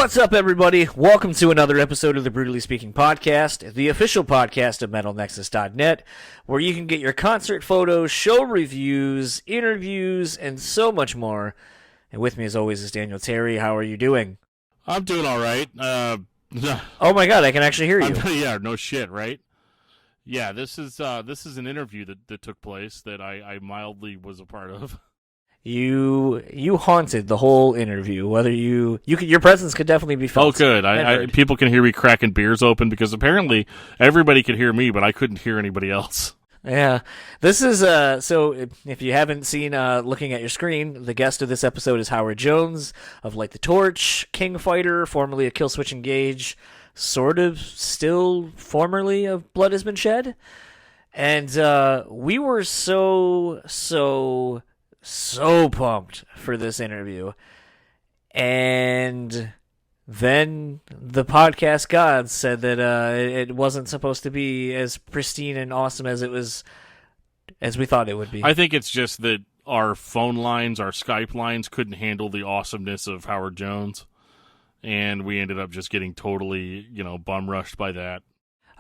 What's up, everybody? Welcome to another episode of the BREWtally Speaking Podcast, the official podcast of MetalNexus.net, where you can get your concert photos, show reviews, interviews, and so much more. And with me, as always, is Daniel Terry. How are you doing? I'm doing all right. Oh my God, I can actually hear you. Yeah, no shit, right? Yeah, this is an interview that took place that I mildly was a part of. You haunted the whole interview. Whether your presence could definitely be felt. Oh, good. People can hear me cracking beers open because apparently everybody could hear me, but I couldn't hear anybody else. Yeah, this is so. If you haven't seen, looking at your screen, the guest of this episode is Howard Jones of Light the Torch, King Fighter, formerly of Killswitch Engage, sort of still formerly of Blood Has Been Shed, and we were so pumped for this interview. And then the podcast gods said that it wasn't supposed to be as pristine and awesome as we thought it would be. I think it's just that our phone lines, our Skype lines, couldn't handle the awesomeness of Howard Jones, and we ended up just getting totally, bum rushed by that.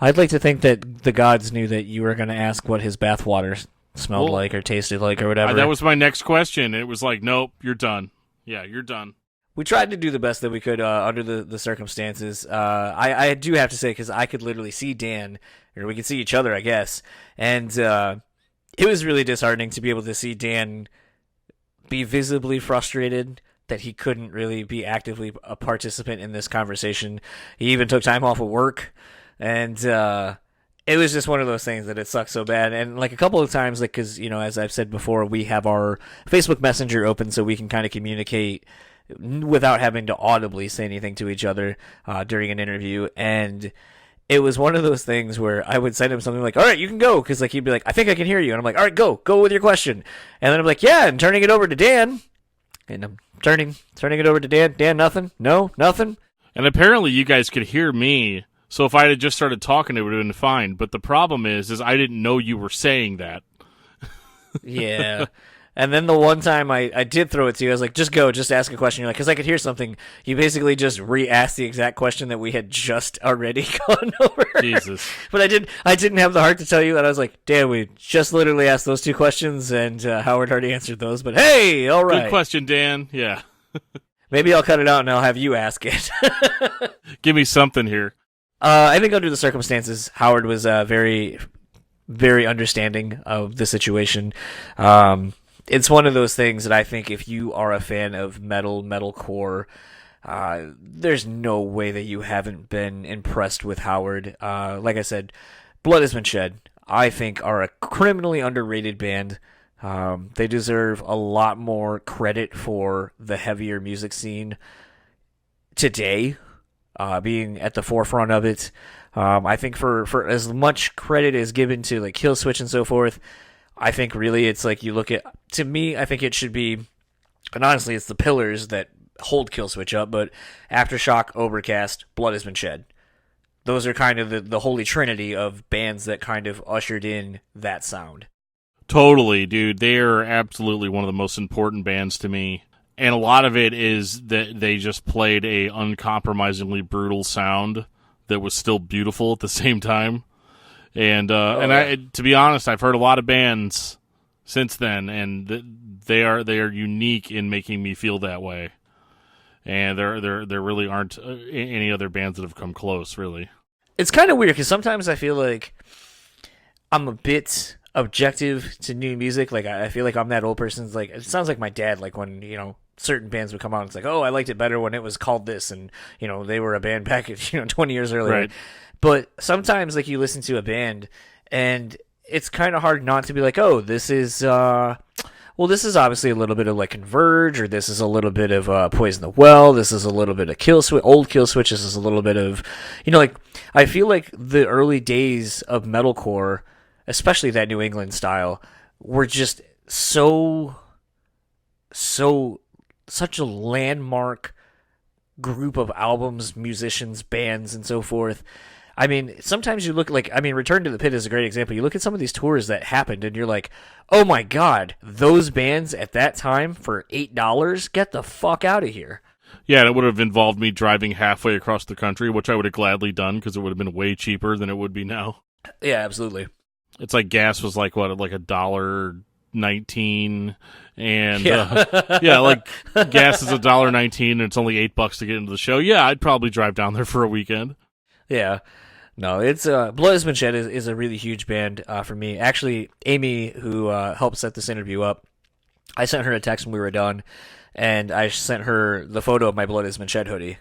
I'd like to think that the gods knew that you were going to ask what his bathwater smelled like or tasted like or whatever. That was my next question. It was like, nope, you're done. Yeah, you're done. We tried to do the best that we could under the circumstances. I do have to say, because I could literally see Dan, or we could see each other, I guess, and it was really disheartening to be able to see Dan be visibly frustrated that he couldn't really be actively a participant in this conversation. He even took time off of work, and it was just one of those things that it sucks so bad. And like a couple of times, like, because, as I've said before, we have our Facebook Messenger open so we can kind of communicate without having to audibly say anything to each other during an interview. And it was one of those things where I would send him something like, all right, you can go. Because like he'd be like, I think I can hear you. And I'm like, all right, go with your question. And then I'm like, yeah, and turning it over to Dan. And I'm turning it over to Dan. Dan, nothing? No, nothing? And apparently you guys could hear me. So if I had just started talking, it would have been fine. But the problem is I didn't know you were saying that. Yeah. And then the one time I did throw it to you, I was like, just go, just ask a question. You're like, because I could hear something. You basically just re-asked the exact question that we had just already gone over. Jesus. But I didn't have the heart to tell you. And I was like, Dan, we just literally asked those two questions, and Howard already answered those. But hey, all right. Good question, Dan. Yeah. Maybe I'll cut it out and I'll have you ask it. Give me something here. I think under the circumstances, Howard was very, very understanding of the situation. It's one of those things that I think if you are a fan of metalcore, there's no way that you haven't been impressed with Howard. Like I said, Blood Has Been Shed, I think, are a criminally underrated band. They deserve a lot more credit for the heavier music scene today. Being at the forefront of it. I think for as much credit as given to like Killswitch and so forth, I think really it's like you look at, to me, I think it should be, and honestly it's the pillars that hold Killswitch up, but Aftershock, Overcast, Blood Has Been Shed. Those are kind of the holy trinity of bands that kind of ushered in that sound. Totally, dude. They are absolutely one of the most important bands to me. And a lot of it is that they just played a uncompromisingly brutal sound that was still beautiful at the same time. And to be honest, I've heard a lot of bands since then, and they are unique in making me feel that way. And there really aren't any other bands that have come close, really. It's kind of weird because sometimes I feel like I'm a bit objective to new music. Like I feel like I'm that old person's, like, it sounds like my dad, like when certain bands would come out, it's like, oh, I liked it better when it was called this, and they were a band back 20 years earlier. Right. But sometimes like you listen to a band and it's kind of hard not to be like, oh, this is this is obviously a little bit of like Converge, or this is a little bit of Poison the Well, this is a little bit of old Killswitch, this is a little bit of like, I feel like the early days of metalcore, especially that New England style, were just such a landmark group of albums, musicians, bands, and so forth. I mean, sometimes you look like, Return to the Pit is a great example. You look at some of these tours that happened and you're like, oh my God, those bands at that time for $8, get the fuck out of here. Yeah, and it would have involved me driving halfway across the country, which I would have gladly done because it would have been way cheaper than it would be now. Yeah, absolutely. It's like gas was like what, like $1.19, and like gas is $1.19, and it's only $8 to get into the show. Yeah, I'd probably drive down there for a weekend. Yeah. No, it's Blood Has Been Shed is a really huge band for me. Actually, Amy, who helped set this interview up, I sent her a text when we were done, and I sent her the photo of my Blood Has Been Shed hoodie.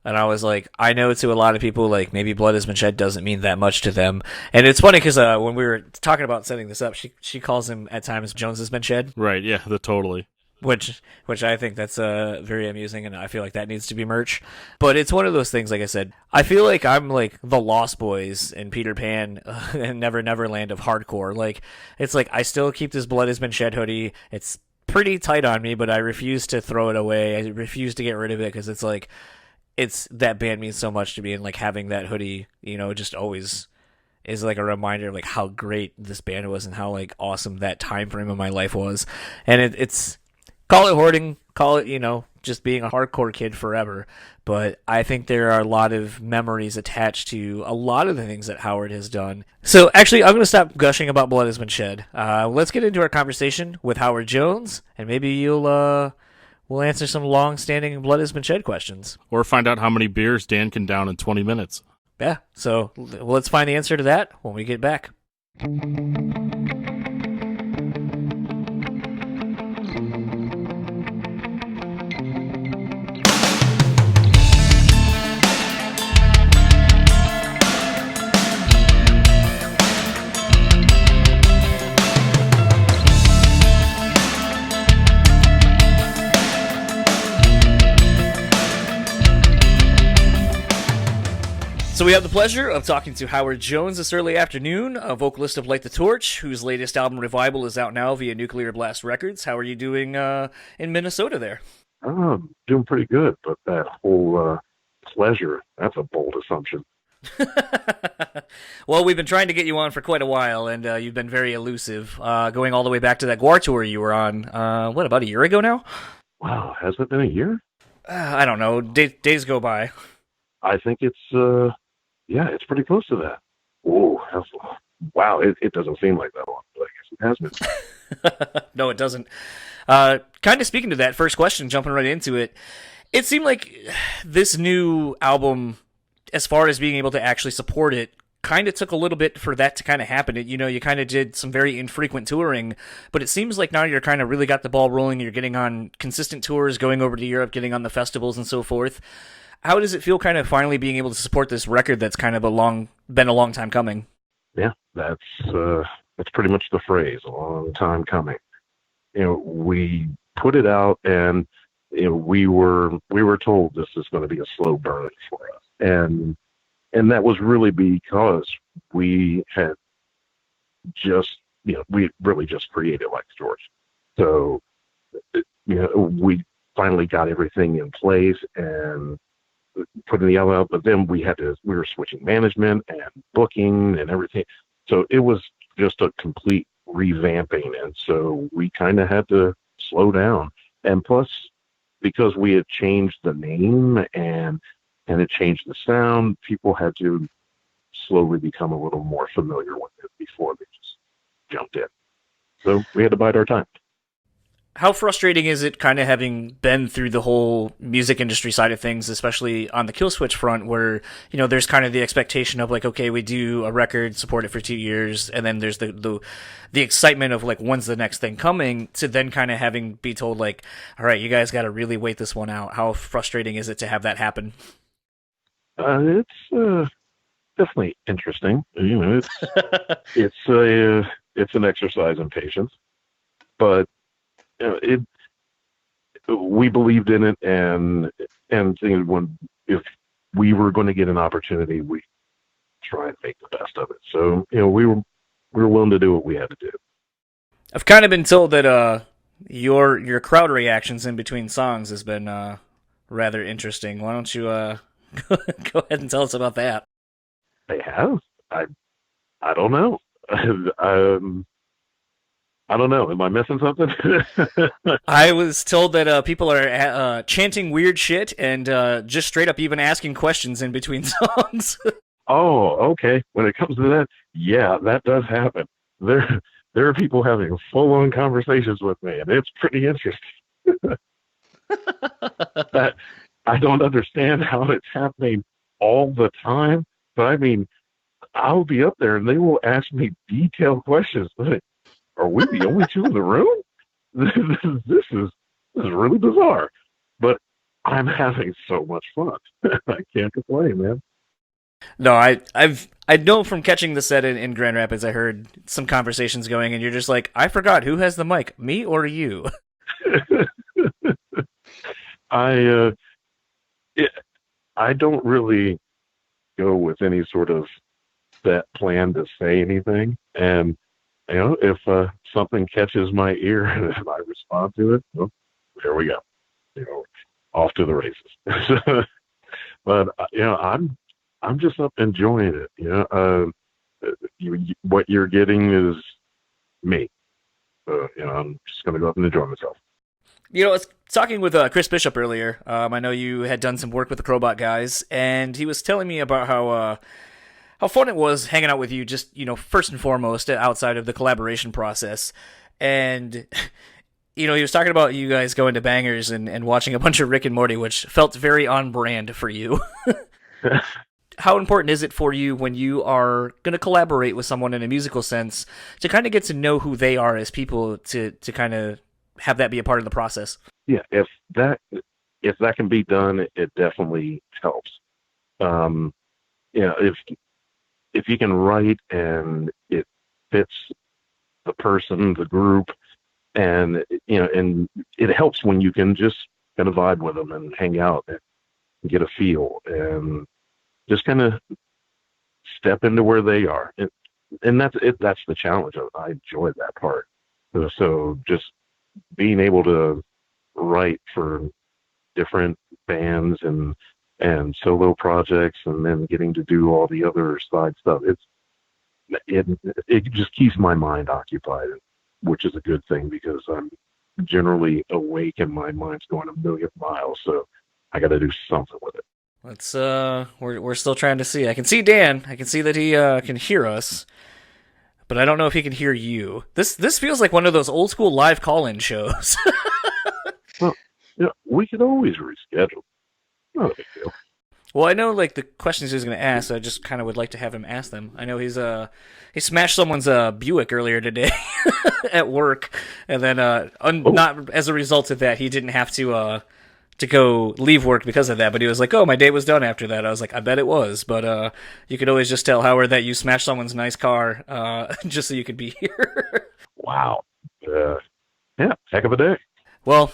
And I was like, I know to a lot of people, like, maybe Blood Has Been Shed doesn't mean that much to them. And it's funny because when we were talking about setting this up, she calls him at times Jones Has Been Shed. Right, yeah, totally. Which I think that's very amusing, and I feel like that needs to be merch. But it's one of those things, like I said, I feel like I'm like the Lost Boys and Peter Pan and Never Neverland of hardcore. Like, it's like I still keep this Blood Has Been Shed hoodie. It's pretty tight on me, but I refuse to throw it away. I refuse to get rid of it because it's like, it's that band means so much to me, and like having that hoodie, you know, just always is like a reminder of like how great this band was and how like awesome that time frame of my life was. And it's call it hoarding, call it, you know, just being a hardcore kid forever. But I think there are a lot of memories attached to a lot of the things that Howard has done. So actually, I'm going to stop gushing about Blood Has Been Shed. Let's get into our conversation with Howard Jones, and maybe we'll answer some long-standing Blood Has Been Shed questions. Or find out how many beers Dan can down in 20 minutes. Yeah, so let's find the answer to that when we get back. So we have the pleasure of talking to Howard Jones this early afternoon, a vocalist of Light the Torch, whose latest album, Revival, is out now via Nuclear Blast Records. How are you doing in Minnesota there? Oh, doing pretty good, but that whole pleasure, that's a bold assumption. Well, we've been trying to get you on for quite a while, and you've been very elusive, going all the way back to that Guar tour you were on, about a year ago now? Wow, has it been a year? I don't know. Days go by. I think it's pretty close to that. Whoa, wow, it doesn't seem like that long, but I guess it has been. No, it doesn't. Kind of speaking to that first question, jumping right into it, it seemed like this new album, as far as being able to actually support it, kind of took a little bit for that to kind of happen. You kind of did some very infrequent touring, but it seems like now you're kind of really got the ball rolling. You're getting on consistent tours, going over to Europe, getting on the festivals and so forth. How does it feel kind of finally being able to support this record that's kind of been a long time coming? Yeah, that's pretty much the phrase, a long time coming. You know, we put it out, and you know, we were told this is going to be a slow burn for us, and that was really because we had we really just created Like George. So, we finally got everything in place and putting the album out, but then we were switching management and booking and everything. So it was just a complete revamping. And so we kind of had to slow down. And plus, because we had changed the name and it changed the sound, people had to slowly become a little more familiar with it before they just jumped in. So we had to bide our time. How frustrating is it kind of having been through the whole music industry side of things, especially on the Killswitch front, where, there's kind of the expectation of like, okay, we do a record, support it for 2 years, and then there's the excitement of like, when's the next thing coming, to then kind of be told like, all right, you guys got to really wait this one out. How frustrating is it to have that happen? It's definitely interesting. It's an exercise in patience, but we believed in it, and if we were going to get an opportunity, we try and make the best of it. So we were willing to do what we had to do. I've kind of been told that your crowd reactions in between songs has been rather interesting. Why don't you go ahead and tell us about that? They have. I don't know. I don't know. Am I missing something? I was told that people are chanting weird shit and just straight up even asking questions in between songs. Oh, okay. When it comes to that, yeah, that does happen. There are people having full-on conversations with me, and it's pretty interesting. That I don't understand how it's happening all the time, but I mean, I'll be up there and they will ask me detailed questions. Like, are we the only two in the room? This is really bizarre, but I'm having so much fun. I can't complain, man. No, I know from catching the set in Grand Rapids, I heard some conversations going, and you're just like, I forgot who has the mic, me or you? I don't really go with any sort of set plan to say anything, and if something catches my ear and I respond to it, well, there we go. Off to the races. But I'm just up enjoying it. What you're getting is me. I'm just gonna go up and enjoy myself. I was talking with Chris Bishop earlier. I know you had done some work with the Crowbot guys, and he was telling me about how fun it was hanging out with you, just, first and foremost, outside of the collaboration process. And, he was talking about you guys going to Bangers and watching a bunch of Rick and Morty, which felt very on brand for you. How important is it for you when you are going to collaborate with someone in a musical sense to kind of get to know who they are as people, to kind of have that be a part of the process? Yeah, if that can be done, it definitely helps. If you can write and it fits the person, the group, and and it helps when you can just kind of vibe with them and hang out and get a feel and just kind of step into where they are. And that's it. That's the challenge. I enjoy that part. So just being able to write for different bands and solo projects, and then getting to do all the other side stuff. It just keeps my mind occupied, which is a good thing because I'm generally awake and my mind's going a million miles. So I got to do something with it. Let's we're still trying to see. I can see Dan. I can see that he can hear us, but I don't know if he can hear you. This feels like one of those old school live call-in shows. Well, we could always reschedule. Not a big deal. Well, I know the questions he's going to ask. So I just kind of would like to have him ask them. I know he smashed someone's Buick earlier today at work, and then not as a result of that, he didn't have to go leave work because of that. But he was like, "Oh, my day was done after that." I was like, "I bet it was." But you could always just tell Howard that you smashed someone's nice car just so you could be here. Wow. Yeah, heck of a day. Well,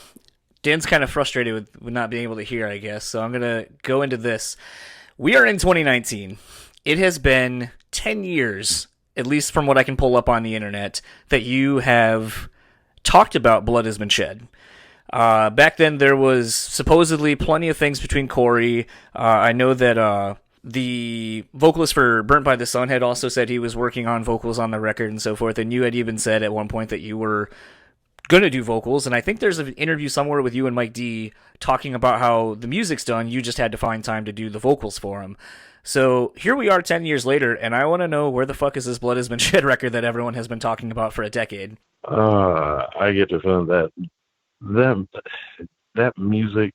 Dan's kind of frustrated with not being able to hear, I guess, so I'm going to go into this. We are in 2019. It has been 10 years, at least from what I can pull up on the internet, that you have talked about Blood Has Been Shed. Back then, there was supposedly plenty of things between Corey. I know that the vocalist for Burnt by the Sun had also said he was working on vocals on the record and so forth, and you had even said at one point that you were going to do vocals, and I think there's an interview somewhere with you and Mike D talking about how the music's done, you just had to find time to do the vocals for him. So here we are 10 years later, and I want to know where the fuck is this Blood Has Been Shed record that everyone has been talking about for a decade? I get to feel that music,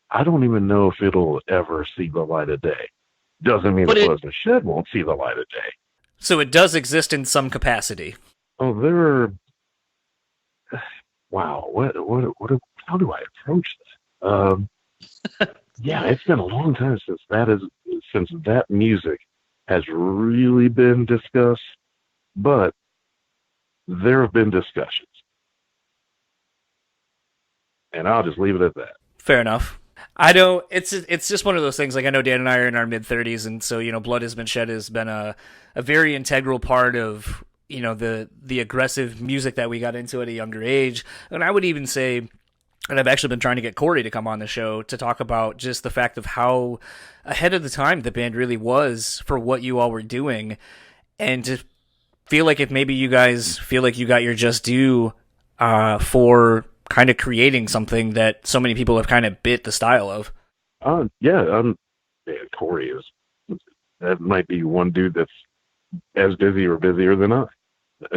I don't even know if it'll ever see the light of day. Doesn't mean Blood Has Been Shed won't see the light of day. So it does exist in some capacity. Oh, there are... Wow, how do I approach that? Yeah, it's been a long time since that music has really been discussed, but there have been discussions. And I'll just leave it at that. Fair enough. I know it's just one of those things. I know Dan and I are in our mid-30s, and so Blood Has Been Shed has been a very integral part of the aggressive music that we got into at a younger age. And I would even say, and I've actually been trying to get Corey to come on the show to talk about just the fact of how ahead of the time the band really was for what you all were doing, and to feel like if maybe you guys feel like you got your just due for kind of creating something that so many people have kind of bit the style of. Yeah, Corey that might be one dude that's as busy or busier than I.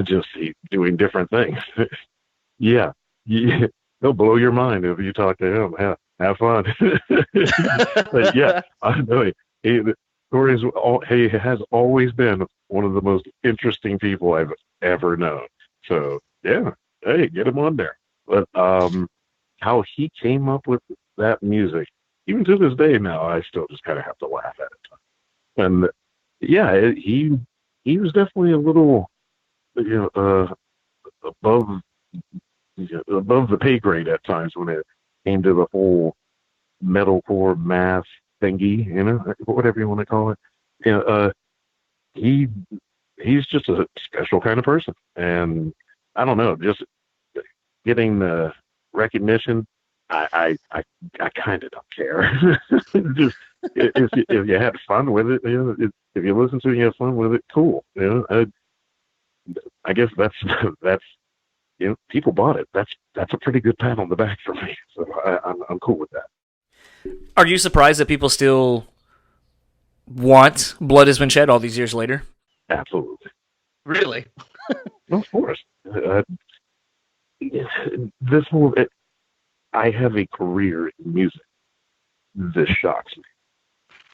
Just doing different things. Yeah, he'll blow your mind if you talk to him. Have fun. But yeah, I know he has always been one of the most interesting people I've ever known. So yeah, hey, get him on there. But how he came up with that music, even to this day now, I still just kind of have to laugh at it. And yeah, he was definitely a little, above the pay grade at times when it came to the whole metalcore math thingy, whatever you want to call it. He's just a special kind of person, and I don't know, just getting the recognition, I kind of don't care. Just if you had fun with it, if you listen to it and you have fun with it, cool. I guess that's people bought it. That's a pretty good pat on the back for me. So I'm cool with that. Are you surprised that people still want Blood Has Been Shed all these years later? Absolutely. Really? Of course. I have a career in music. This shocks me.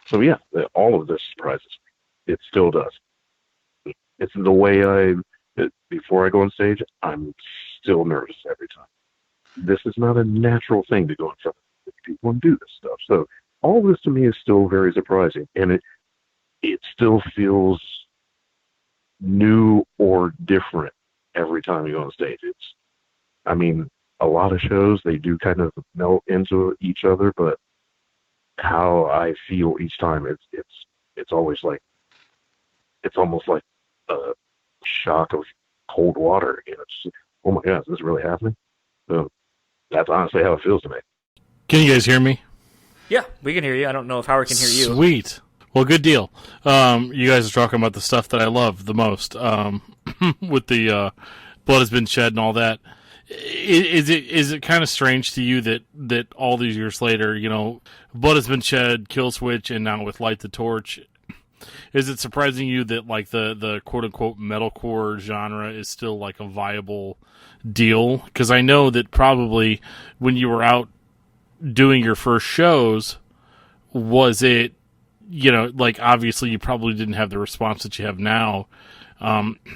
So yeah, all of this surprises me. It still does. It's the way before I go on stage, I'm still nervous every time. This is not a natural thing to go in front of people and do this stuff. So all this to me is still very surprising, and it still feels new or different every time you go on stage. A lot of shows, they do kind of melt into each other, but how I feel each time, it's always like, it's almost like a shock of cold water. It's, oh my God, is this really happening? So that's honestly how it feels to me. Can you guys hear me? Yeah, we can hear you. I don't know if Howard can hear you. Sweet. Well, good deal. You guys are talking about the stuff that I love the most, with the Blood Has Been Shed and all that. Is it kind of strange to you that all these years later, Blood Has Been Shed, Kill Switch, and now with Light the Torch, is it surprising you that like the quote unquote metalcore genre is still like a viable deal? Because I know that probably when you were out doing your first shows, was it, like obviously you probably didn't have the response that you have now.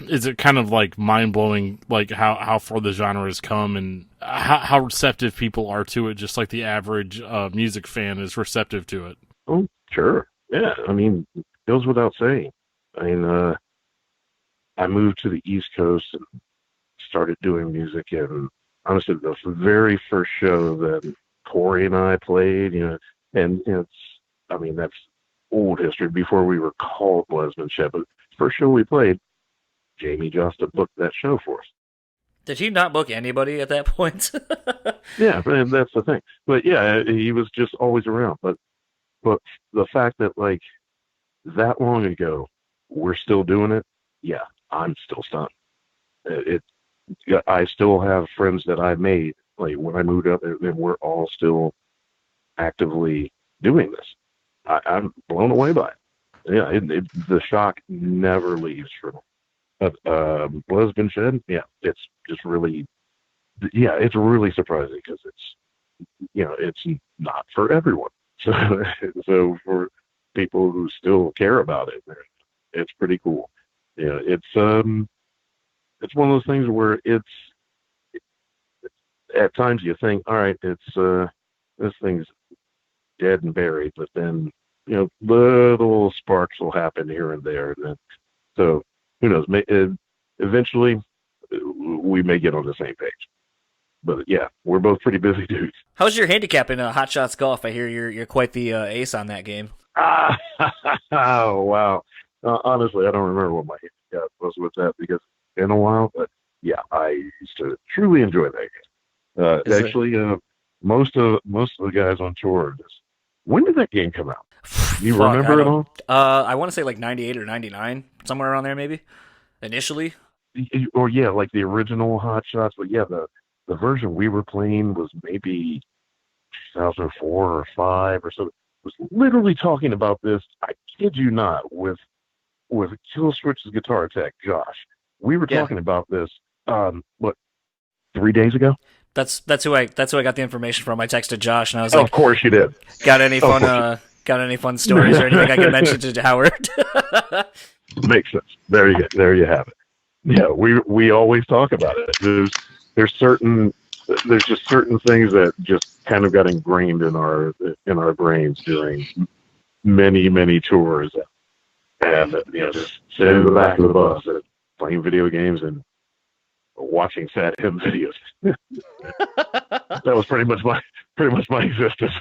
Is it kind of like mind-blowing, like how far the genre has come and how receptive people are to it, just like the average music fan is receptive to it? Oh, sure. Yeah, it goes without saying. I moved to the East Coast and started doing music, and honestly, the very first show that Corey and I played, and that's old history, before we were called Blood Has Been Shed, but first show we played, Jamie Josta booked that show for us. Did he not book anybody at that point? Yeah, and that's the thing. But yeah, he was just always around. But the fact that like that long ago we're still doing it, yeah, I'm still stunned. I still have friends that I made like when I moved up, and we're all still actively doing this. I'm blown away by it. Yeah, the shock never leaves for me. Blood Has Been Shed, yeah, it's just really, it's really surprising because it's not for everyone. So for people who still care about it, it's pretty cool. Yeah, it's one of those things where it's at times you think, all right, this thing's dead and buried, but then little sparks will happen here and there, and then so who knows? Eventually, we may get on the same page. But yeah, we're both pretty busy dudes. How's your handicap in Hot Shots Golf? I hear you're quite the ace on that game. Oh wow! Honestly, I don't remember what my handicap was with that because it's been a while. But yeah, I used to truly enjoy that game. Actually, most of the guys on tour. When did that game come out? You remember it all? I want to say like 98 or 99, somewhere around there, maybe. initially. Or yeah, like the original Hot Shots. But yeah, the version we were playing was maybe 2004 or 5 or so. Was literally talking about this. I kid you not, with Kill Switch's guitar tech, Josh. We were talking about this. What, 3 days ago? That's who I got the information from. I texted Josh and I was like, "Of course you did. Got any fun stories or anything I can mention to Howard?" Makes sense. There you have it. Yeah, we always talk about it. There's just certain things that just kind of got ingrained in our brains during many tours, and just sitting in the back of the bus and playing video games and watching Fat M videos. That was pretty much my existence.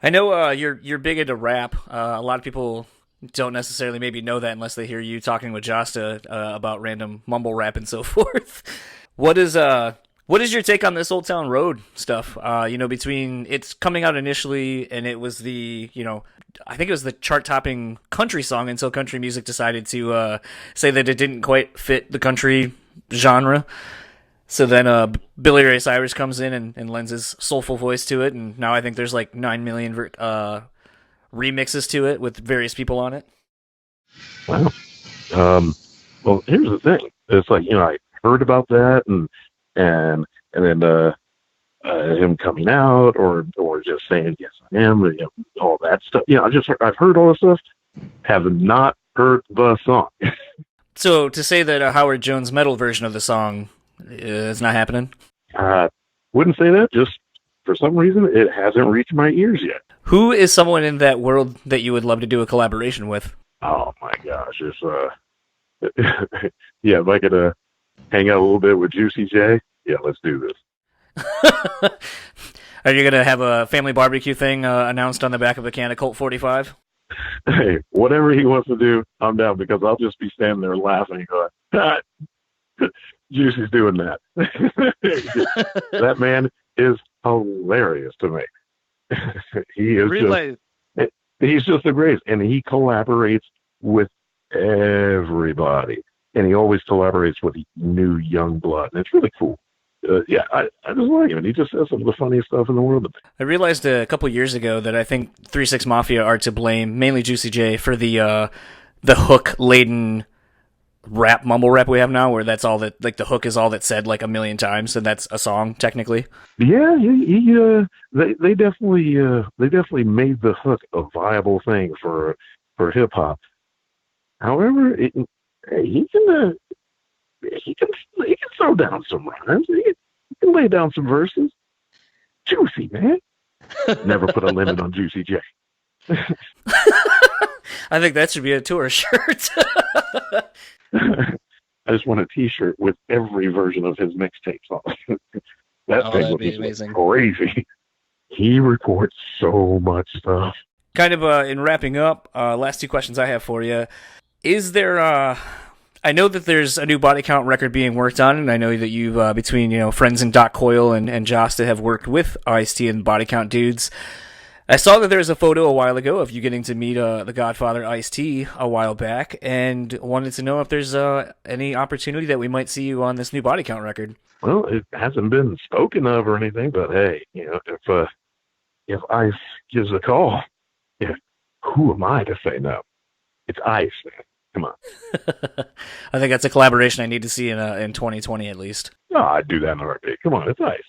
I know you're big into rap. A lot of people don't necessarily maybe know that unless they hear you talking with Josta about random mumble rap and so forth. What is your take on this Old Town Road stuff? Between it's coming out initially and it was I think it was the chart-topping country song until country music decided to say that it didn't quite fit the country genre. So then Billy Ray Cyrus comes in and lends his soulful voice to it, and now I think there's like 9 million remixes to it with various people on it. Wow. Well, here's the thing. It's like, I heard about that and then him coming out or just saying, yes, I am, all that stuff. I've heard all this stuff, have not heard the song. So to say that a Howard Jones metal version of the song is not happening? Wouldn't say that. Just for some reason, it hasn't reached my ears yet. Who is someone in that world that you would love to do a collaboration with? Oh my gosh, it's yeah, if I could hang out a little bit with Juicy J, yeah, let's do this. Are you gonna have a family barbecue thing announced on the back of a can of Colt 45? Hey, whatever he wants to do, I'm down, because I'll just be standing there laughing, going, Juicy's doing that. That man is hilarious to me. He is he's just the greatest, and he collaborates with everybody, and he always collaborates with new young blood, and it's really cool. I just like him, and he just says some of the funniest stuff in the world. I realized a couple years ago that I think 3-6 Mafia are to blame, mainly Juicy J, for the hook-laden mumble rap we have now, where that's all that, like, the hook is all that's said like a million times, and that's a song technically. Yeah, they definitely made the hook a viable thing for hip hop. However, he can throw down some rhymes. He can lay down some verses. Juicy, man. Never put a limit on Juicy J. I think that should be a tour shirt. I just want a T-shirt with every version of his mixtapes on it. That thing would be amazing. Crazy. He records so much stuff. Kind of in wrapping up, last two questions I have for you. Is there... I know that there's a new body count record being worked on, and I know that you, between friends and Doc Coyle and Josta, have worked with Ice-T and Body Count dudes. I saw that there was a photo a while ago of you getting to meet the Godfather Ice-T a while back, and wanted to know if there's any opportunity that we might see you on this new body count record. Well, it hasn't been spoken of or anything, but hey, if Ice gives a call, who am I to say no? It's Ice, man. Come on. I think that's a collaboration I need to see in 2020 at least. No, I'd do that in a heartbeat. Come on, it's Ice.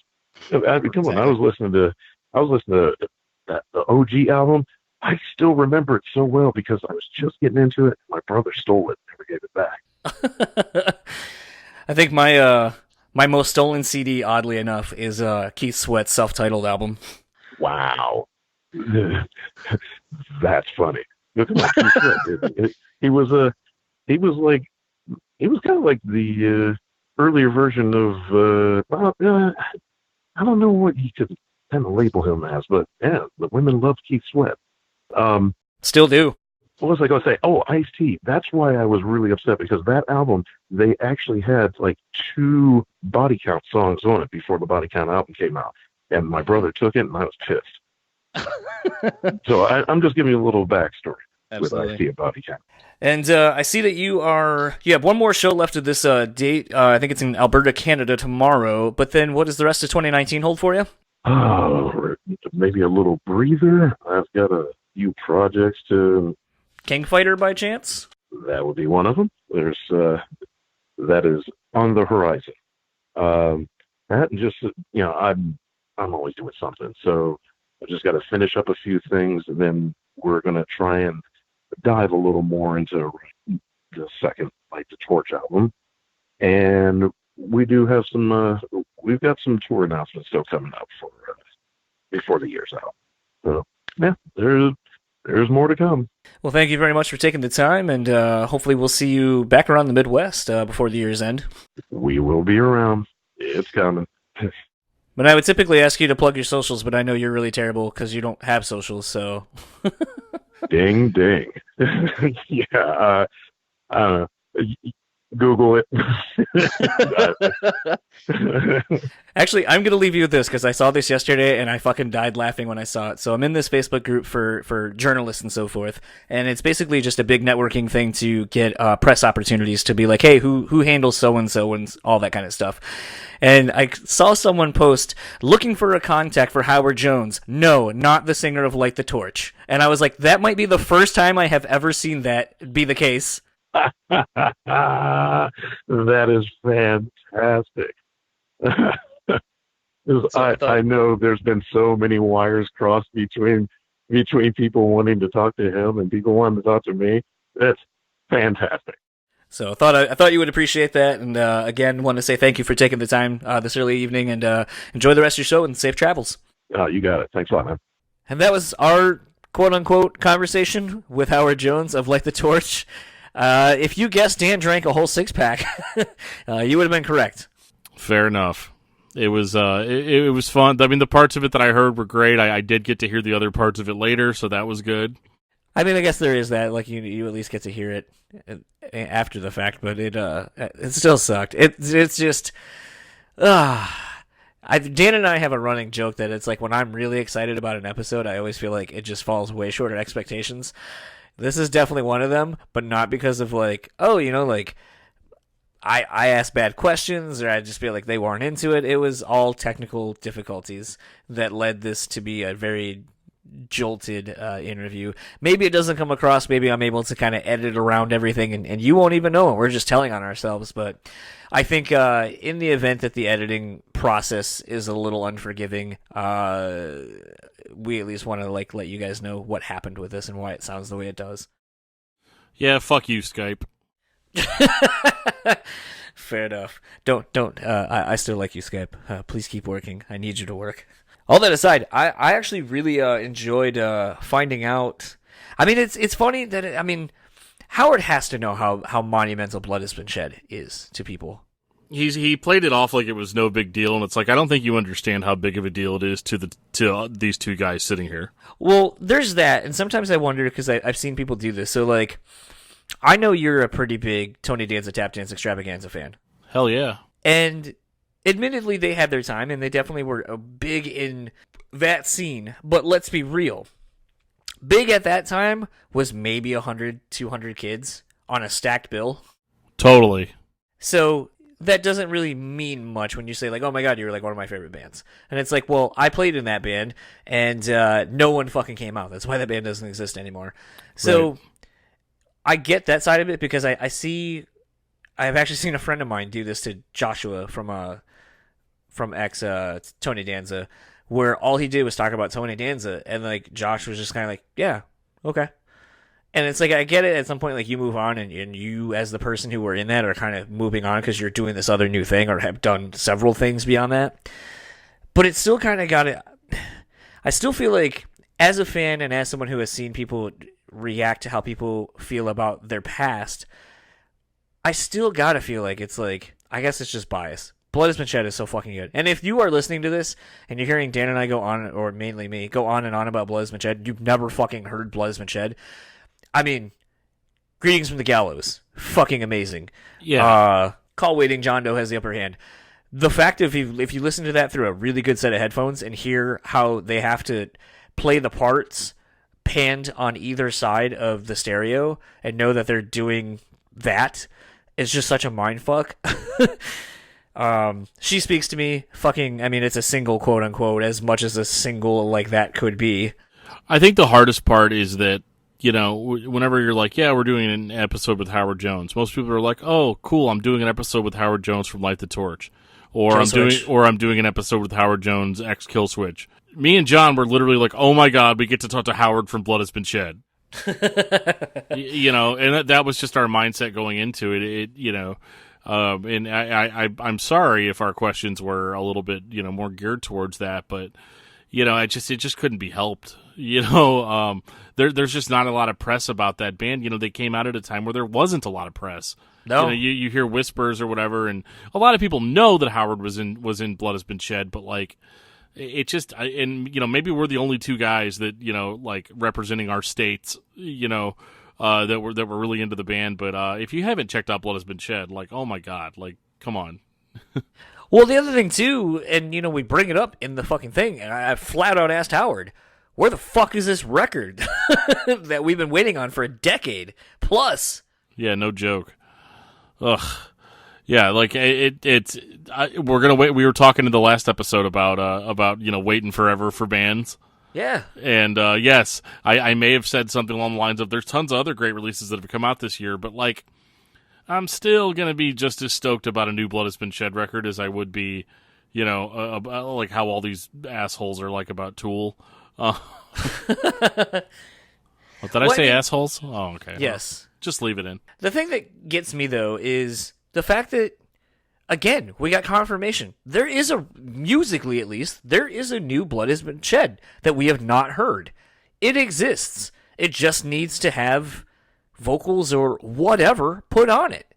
Come on, I was listening to the OG album. I still remember it so well because I was just getting into it. My brother stole it, never gave it back. I think my most stolen CD, oddly enough, is Keith Sweat's self-titled album. Wow, that's funny. Look at Keith Sweat, dude. He was kind of like the earlier version of I don't know what you could kind of label him as, but yeah, the women loved Keith Sweat. Still do. What was I going to say? Oh, Ice-T. That's why I was really upset, because that album, they actually had like 2 Body Count songs on it before the Body Count album came out, and my brother took it, and I was pissed. So I'm just giving you a little backstory. Absolutely. I see above you. And I see that you have one more show left of this date. I think it's in Alberta, Canada tomorrow. But then what does the rest of 2019 hold for you? Oh, maybe a little breather. I've got a few projects to... King Fighter by chance? That would be one of them. There's that is on the horizon. That and just, I'm always doing something. So I just got to finish up a few things, and then we're going to try and dive a little more into the second Light the Torch album. And we do have we've got some tour announcements still coming up for before the year's out. So, yeah, there's more to come. Well, thank you very much for taking the time, and hopefully we'll see you back around the Midwest before the year's end. We will be around. It's coming. But I would typically ask you to plug your socials, but I know you're really terrible because you don't have socials, so... Ding, ding. Yeah, Google it. Actually, I'm going to leave you with this because I saw this yesterday and I fucking died laughing when I saw it. So I'm in this Facebook group for journalists and so forth, and it's basically just a big networking thing to get press opportunities to be like, hey, who handles so-and-so and all that kind of stuff. And I saw someone post, looking for a contact for Howard Jones. No, not the singer of Light the Torch. And I was like, that might be the first time I have ever seen that be the case. That is fantastic. I know there's been so many wires crossed between people wanting to talk to him and people wanting to talk to me. That's fantastic. So I thought you would appreciate that, and again, want to say thank you for taking the time this early evening, and enjoy the rest of your show and safe travels. You got it. Thanks a lot, man. And that was our quote-unquote conversation with Howard Jones of Light the Torch. If you guessed Dan drank a whole six-pack, you would have been correct. Fair enough. It was it was fun. I mean, the parts of it that I heard were great. I did get to hear the other parts of it later, so that was good. I mean, I guess there is that. Like, you at least get to hear it after the fact, but it still sucked. It's just, Dan and I have a running joke that it's like when I'm really excited about an episode, I always feel like it just falls way short of expectations. This is definitely one of them, but not because of like, I asked bad questions or I just feel like they weren't into it. It was all technical difficulties that led this to be a very jolted interview. Maybe it doesn't come across. Maybe I'm able to kind of edit around everything and you won't even know it. We're just telling on ourselves. But I think in the event that the editing process is a little unforgiving, we at least want to let you guys know what happened with this and why it sounds the way it does. Yeah, fuck you, Skype. Fair enough. Don't. I still like you, Skype. Please keep working. I need you to work. All that aside, I actually really enjoyed finding out. I mean, it's funny that Howard has to know how monumental Blood Has Been Shed is to people. He played it off like it was no big deal, and it's like I don't think you understand how big of a deal it is to these two guys sitting here. Well, there's that, and sometimes I wonder because I've seen people do this. So like, I know you're a pretty big Tony Danza Tap Dance Extravaganza fan. Hell yeah. And admittedly, they had their time, and they definitely were big in that scene. But let's be real. Big at that time was maybe 100, 200 kids on a stacked bill. Totally. So that doesn't really mean much when you say, like, oh my god, you were like one of my favorite bands. And it's like, well, I played in that band, and no one fucking came out. That's why that band doesn't exist anymore. So right. I get that side of it because I've actually seen a friend of mine do this to Joshua from ex Tony Danza, where all he did was talk about Tony Danza, and like Josh was just kind of like, yeah, okay. And it's like, I get it, at some point, like, you move on, and you, as the person who were in that, are kind of moving on because you're doing this other new thing or have done several things beyond that. But it still kind of got it. I still feel like, as a fan and as someone who has seen people react to how people feel about their past, I still gotta feel like it's like, I guess it's just bias. Blood Has Been Shed is so fucking good. And if you are listening to this and you're hearing Dan and I go on, or mainly me, go on and on about Blood Has Been Shed, you've never fucking heard Blood Has Been Shed. I mean, greetings from the Gallows. Fucking amazing. Yeah. Call waiting, John Doe has the upper hand. The fact if you listen to that through a really good set of headphones and hear how they have to play the parts panned on either side of the stereo and know that they're doing that is just such a mind fuck. She Speaks to Me, fucking, I mean, it's a single, quote unquote, as much as a single like that could be. I think the hardest part is that, you know, whenever you're like, yeah, we're doing an episode with Howard Jones, most people are like, oh, cool, I'm doing an episode with Howard Jones from Light the Torch. Or I'm doing an episode with Howard Jones ex Kill Switch. Me and John were literally like, oh my god, we get to talk to Howard from Blood Has Been Shed. You know, and that was just our mindset going into it. You know, and I'm sorry if our questions were a little bit, you know, more geared towards that, but you know, it just couldn't be helped. You know, there's just not a lot of press about that band. You know, they came out at a time where there wasn't a lot of press. No, you know, you hear whispers or whatever, and a lot of people know that Howard was in Blood Has Been Shed, but like, it just, and you know, maybe we're the only two guys that, you know, like representing our states, you know, that were really into the band. But if you haven't checked out Blood Has Been Shed, like, oh my god, like, come on. Well, the other thing too, and you know, we bring it up in the fucking thing, and I flat out asked Howard, where the fuck is this record that we've been waiting on for a decade plus? Yeah, no joke. Ugh. Yeah, like it's we're gonna wait. We were talking in the last episode about you know, waiting forever for bands. Yeah. And yes, I may have said something along the lines of there's tons of other great releases that have come out this year, but like, I'm still gonna be just as stoked about a new Blood Has Been Shed record as I would be, you know, like how all these assholes are like about Tool. Did I say assholes? Oh, okay. Yes. Just leave it in. The thing that gets me, though, is the fact that, again, we got confirmation. There is musically at least, there is a new Blood Has Been Shed that we have not heard. It exists. It just needs to have vocals or whatever put on it.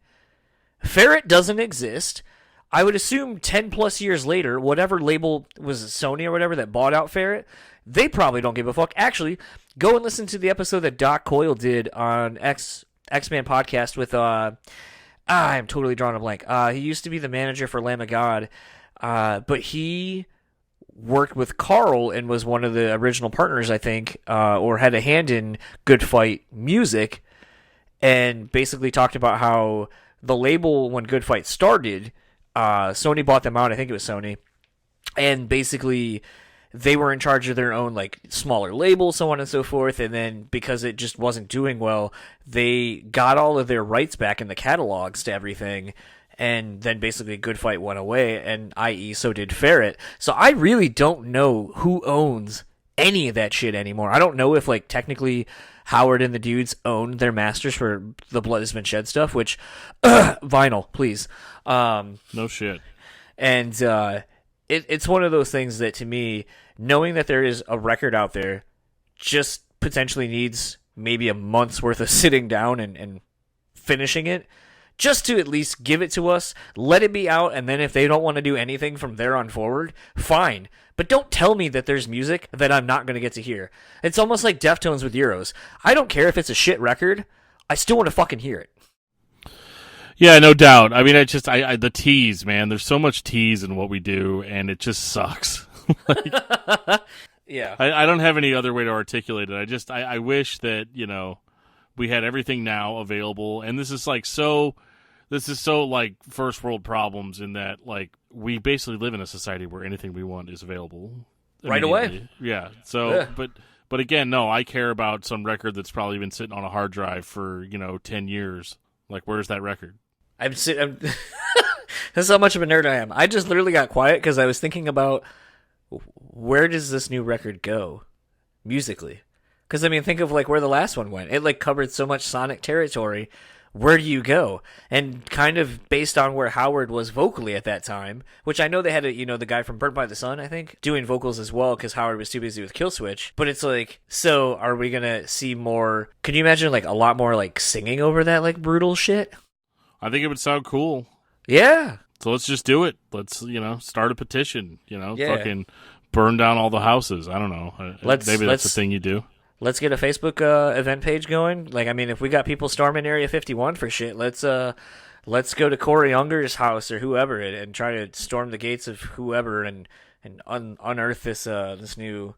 Ferret doesn't exist. I would assume 10 plus years later, whatever label was Sony or whatever that bought out Ferret, they probably don't give a fuck. Actually, go and listen to the episode that Doc Coyle did on X-Man podcast with, I'm totally drawing a blank. He used to be the manager for Lamb of God, but he worked with Carl and was one of the original partners, I think, or had a hand in Good Fight Music, and basically talked about how the label, when Good Fight started, Sony bought them out, I think it was Sony, and basically they were in charge of their own, like, smaller label, so on and so forth, and then because it just wasn't doing well, they got all of their rights back in the catalogs to everything, and then basically Good Fight went away, and i.e. so did Ferret. So I really don't know who owns any of that shit anymore. I don't know if, like, technically Howard and the dudes own their masters for the Blood Has Been Shed stuff, which, vinyl, please. No shit. And, it's one of those things that, to me, knowing that there is a record out there just potentially needs maybe a month's worth of sitting down and finishing it, just to at least give it to us, let it be out, and then if they don't want to do anything from there on forward, fine. But don't tell me that there's music that I'm not going to get to hear. It's almost like Deftones with Euros. I don't care if it's a shit record, I still want to fucking hear it. Yeah, no doubt. I mean, I the tease, man. There's so much tease in what we do, and it just sucks. Like, yeah. I don't have any other way to articulate it. I wish that, you know, we had everything now available, and this is so like first world problems in that, like, we basically live in a society where anything we want is available right away. Yeah. So, yeah. But again, no, I care about some record that's probably been sitting on a hard drive for, you know, 10 years. Like, where's that record? That's how much of a nerd I am. I just literally got quiet because I was thinking about, where does this new record go musically? Because, I mean, think of, like, where the last one went. It, like, covered so much Sonic territory. Where do you go? And kind of based on where Howard was vocally at that time, which I know they had, the guy from Burnt by the Sun, I think, doing vocals as well because Howard was too busy with Kill Switch. But it's like, so are we going to see more? Can you imagine, like, a lot more, like, singing over that, like, brutal shit? I think it would sound cool. Yeah. So let's just do it. Let's, start a petition, Yeah. fucking burn down all the houses. I don't know. Maybe that's the thing you do. Let's get a Facebook event page going. Like, I mean, if we got people storming Area 51 for shit, let's go to Corey Unger's house or whoever and try to storm the gates of whoever and unearth this new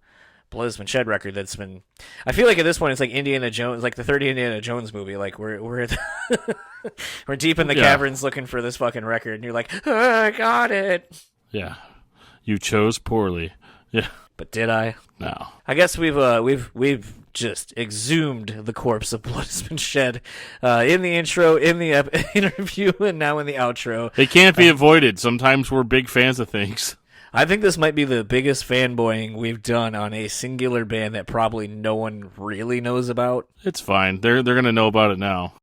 Blood Has Been Shed record that's been... I feel like at this point it's like Indiana Jones, like the third Indiana Jones movie. Like we're we're deep in the caverns looking for this fucking record, and you're like, oh, I got it. Yeah, you chose poorly. Yeah, but did I? No. I guess we've just exhumed the corpse of Blood Has Been Shed in the intro, in the interview, and now in the outro. It can't be avoided. Sometimes we're big fans of things. I think this might be the biggest fanboying we've done on a singular band that probably no one really knows about. It's fine. They're going to know about it now.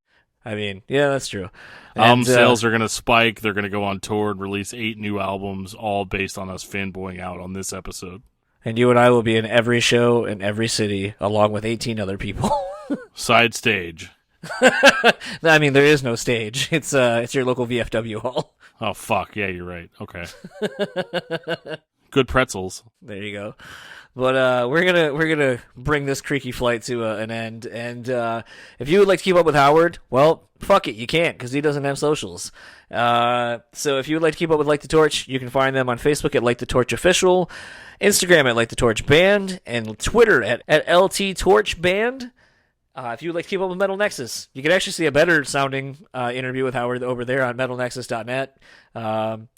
I mean, yeah, that's true. Album sales are going to spike. They're going to go on tour and release 8 new albums, all based on us fanboying out on this episode. And you and I will be in every show in every city, along with 18 other people. Side stage. I mean, there is no stage. It's your local VFW hall. Oh, fuck. Yeah, you're right. Okay. Good pretzels. There you go. But we're gonna bring this creaky flight to an end. And if you would like to keep up with Howard, well, fuck it, you can't, because he doesn't have socials. So if you would like to keep up with Light the Torch, you can find them on Facebook at Light the Torch Official, Instagram at Light the Torch Band, and Twitter at LT Torch Band. If you would like to keep up with Metal Nexus, you can actually see a better sounding interview with Howard over there on metalnexus.net.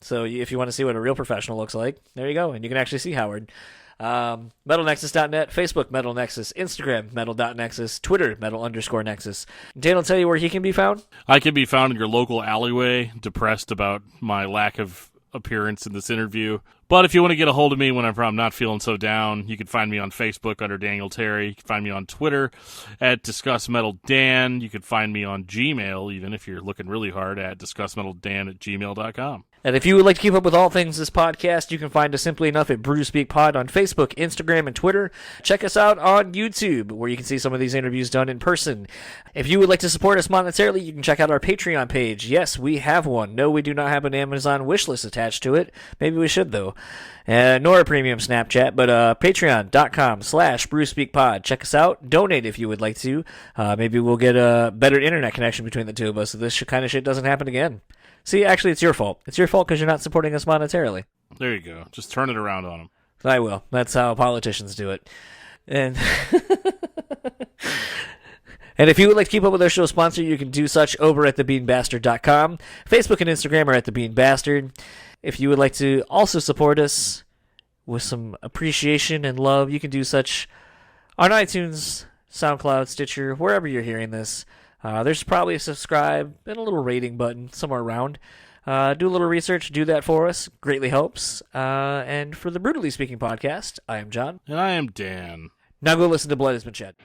So if you want to see what a real professional looks like, there you go, and you can actually see Howard. MetalNexus.net, Facebook Metal Nexus, Instagram Metal.Nexus, Twitter Metal_Nexus. Dan will tell you where he can be found. I can be found in your local alleyway, depressed about my lack of appearance in this interview. But if you want to get a hold of me whenever I'm not feeling so down, you can find me on Facebook under Daniel Terry. You can find me on Twitter at DiscussMetalDan. You can find me on Gmail, even if you're looking really hard, at DiscussMetalDan@gmail.com. And if you would like to keep up with all things this podcast, you can find us simply enough at BrewSpeakPod on Facebook, Instagram, and Twitter. Check us out on YouTube, where you can see some of these interviews done in person. If you would like to support us monetarily, you can check out our Patreon page. Yes, we have one. No, we do not have an Amazon wishlist attached to it. Maybe we should, though. Nor a premium Snapchat, but patreon.com/BrewSpeakPod. Check us out. Donate if you would like to. Maybe we'll get a better internet connection between the two of us so this kind of shit doesn't happen again. See, actually, it's your fault. It's your fault because you're not supporting us monetarily. There you go. Just turn it around on them. I will. That's how politicians do it. And and if you would like to keep up with our show sponsor, you can do such over at thebeanbastard.com. Facebook and Instagram are at thebeanbastard. If you would like to also support us with some appreciation and love, you can do such on iTunes, SoundCloud, Stitcher, wherever you're hearing this. There's probably a subscribe and a little rating button somewhere around. Do a little research, do that for us. Greatly helps. And for the BREWtally Speaking Podcast, I am Jon. And I am Dan. Now go listen to Blood Has Been Shed.